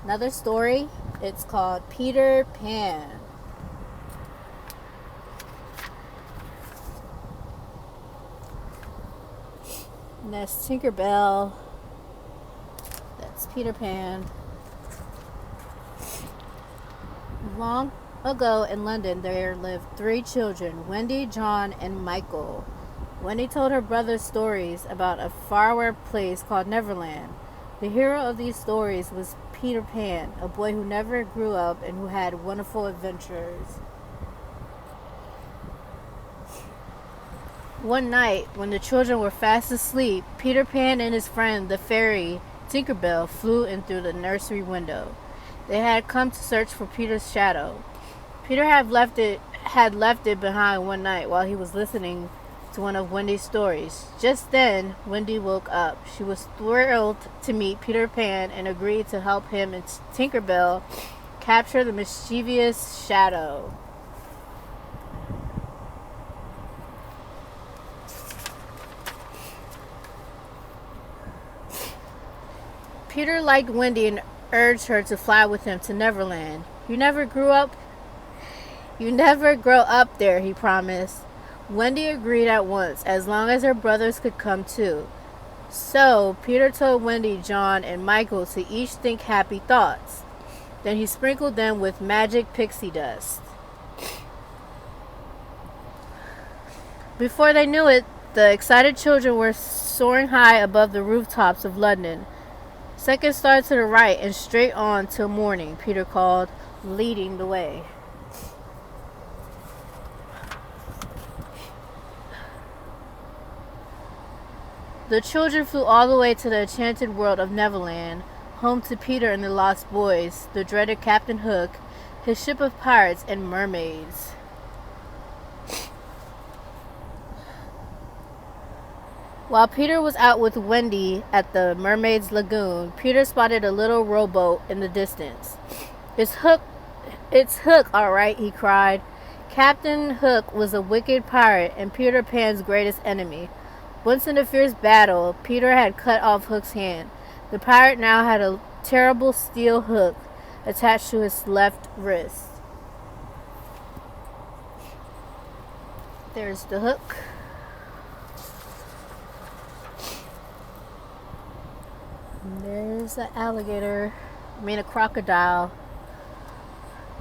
Another story. It's called Peter Pan. And that's Tinkerbell. That's Peter Pan. Long ago in London, there lived 3 children, Wendy, John, and Michael. Wendy told her brothers stories about a faraway place called Neverland. The hero of these stories was Peter Pan, a boy who never grew up and who had wonderful adventures. One night, when the children were fast asleep, Peter Pan and his friend, the fairy Tinkerbell, flew in through the nursery window. They had come to search for Peter's shadow. Peter had left it behind one night while he was listening to one of Wendy's stories. Just then, Wendy woke up. She was thrilled to meet Peter Pan and agreed to help him and Tinkerbell capture the mischievous shadow. Peter liked Wendy and urged her to fly with him to Neverland. You never grow up there, he promised. Wendy agreed at once, as long as her brothers could come too. So, Peter told Wendy, John, and Michael to each think happy thoughts. Then he sprinkled them with magic pixie dust. Before they knew it, the excited children were soaring high above the rooftops of London. Second star to the right and straight on till morning, Peter called, leading the way. The children flew all the way to the enchanted world of Neverland, home to Peter and the Lost Boys, the dreaded Captain Hook, his ship of pirates and mermaids. While Peter was out with Wendy at the Mermaid's Lagoon, Peter spotted a little rowboat in the distance. It's Hook, all right, he cried. Captain Hook was a wicked pirate and Peter Pan's greatest enemy. Once in a fierce battle, Peter had cut off Hook's hand. The pirate now had a terrible steel hook attached to his left wrist. There's the hook. And there's the alligator. A crocodile.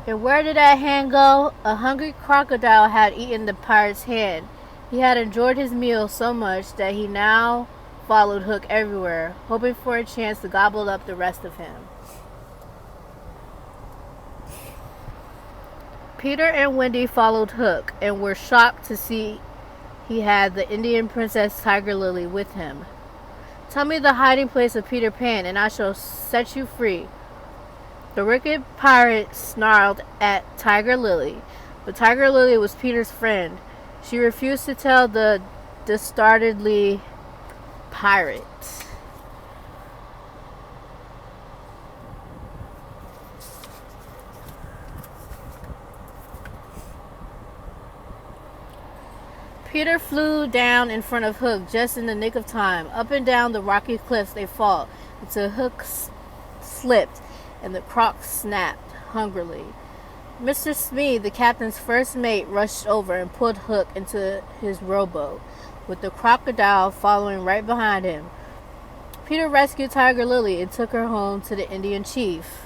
And where did that hand go? A hungry crocodile had eaten the pirate's hand. He had enjoyed his meal so much that he now followed Hook everywhere, hoping for a chance to gobble up the rest of him. Peter and Wendy followed Hook and were shocked to see he had the Indian princess Tiger Lily with him. Tell me the hiding place of Peter Pan, and I shall set you free. The wicked pirate snarled at Tiger Lily, but Tiger Lily was Peter's friend. She refused to tell the dastardly pirate. Peter flew down in front of Hook just in the nick of time. Up and down the rocky cliffs they fought until Hook slipped and the croc snapped hungrily. Mr. Smee, the captain's first mate, rushed over and pulled Hook into his rowboat, with the crocodile following right behind him. Peter rescued Tiger Lily and took her home to the Indian chief.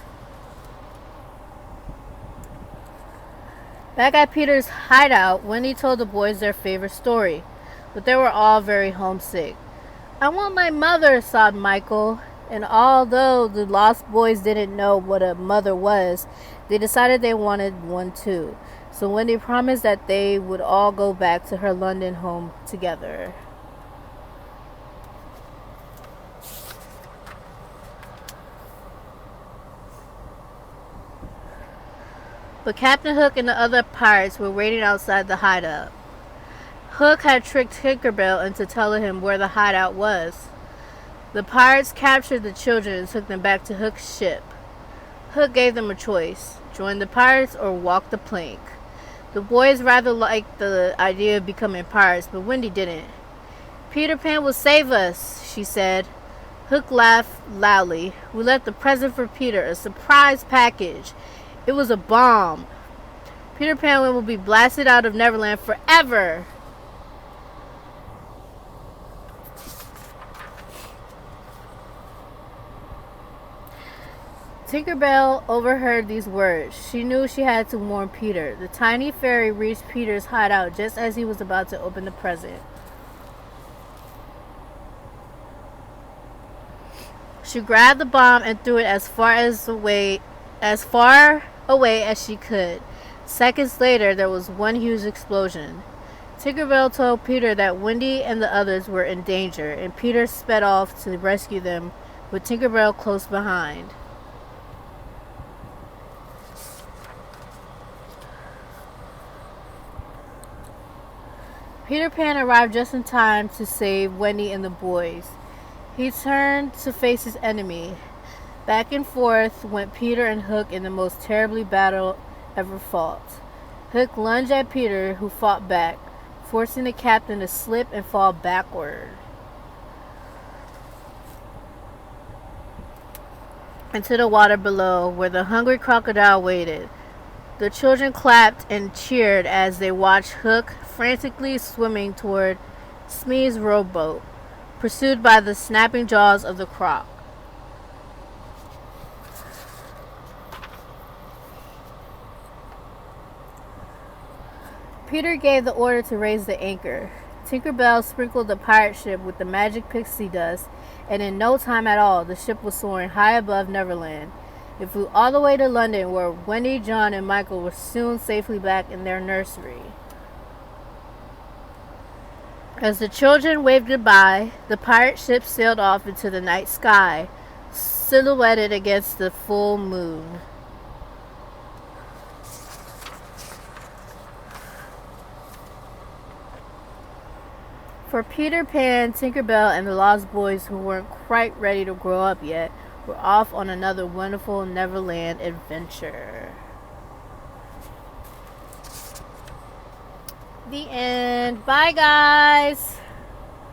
Back at Peter's hideout, Wendy told the boys their favorite story, but they were all very homesick. I want my mother, sobbed Michael. And although the Lost Boys didn't know what a mother was, they decided they wanted one too. So Wendy promised that they would all go back to her London home together. But Captain Hook and the other pirates were waiting outside the hideout. Hook had tricked Tinkerbell into telling him where the hideout was. The pirates captured the children and took them back to Hook's ship. Hook gave them a choice: join the pirates or walk the plank. The boys rather liked the idea of becoming pirates, but Wendy didn't. Peter Pan will save us, she said. Hook laughed loudly. We left a present for Peter, a surprise package. It was a bomb. Peter Pan will be blasted out of Neverland forever. Tinkerbell overheard these words. She knew she had to warn Peter. The tiny fairy reached Peter's hideout just as he was about to open the present. She grabbed the bomb and threw it as far away as she could. Seconds later, there was one huge explosion. Tinkerbell told Peter that Wendy and the others were in danger, and Peter sped off to rescue them, with Tinkerbell close behind. Peter Pan arrived just in time to save Wendy and the boys. He turned to face his enemy. Back and forth went Peter and Hook in the most terribly battle ever fought. Hook lunged at Peter, who fought back, forcing the captain to slip and fall backward into the water below, where the hungry crocodile waited. The children clapped and cheered as they watched Hook frantically swimming toward Smee's rowboat, pursued by the snapping jaws of the croc. Peter gave the order to raise the anchor. Tinkerbell sprinkled the pirate ship with the magic pixie dust, and in no time at all, the ship was soaring high above Neverland. It flew all the way to London, where Wendy, John, and Michael were soon safely back in their nursery. As the children waved goodbye, the pirate ship sailed off into the night sky, silhouetted against the full moon. For Peter Pan, Tinkerbell, and the Lost Boys, who weren't quite ready to grow up yet, were off on another wonderful Neverland adventure. The end. Bye, guys.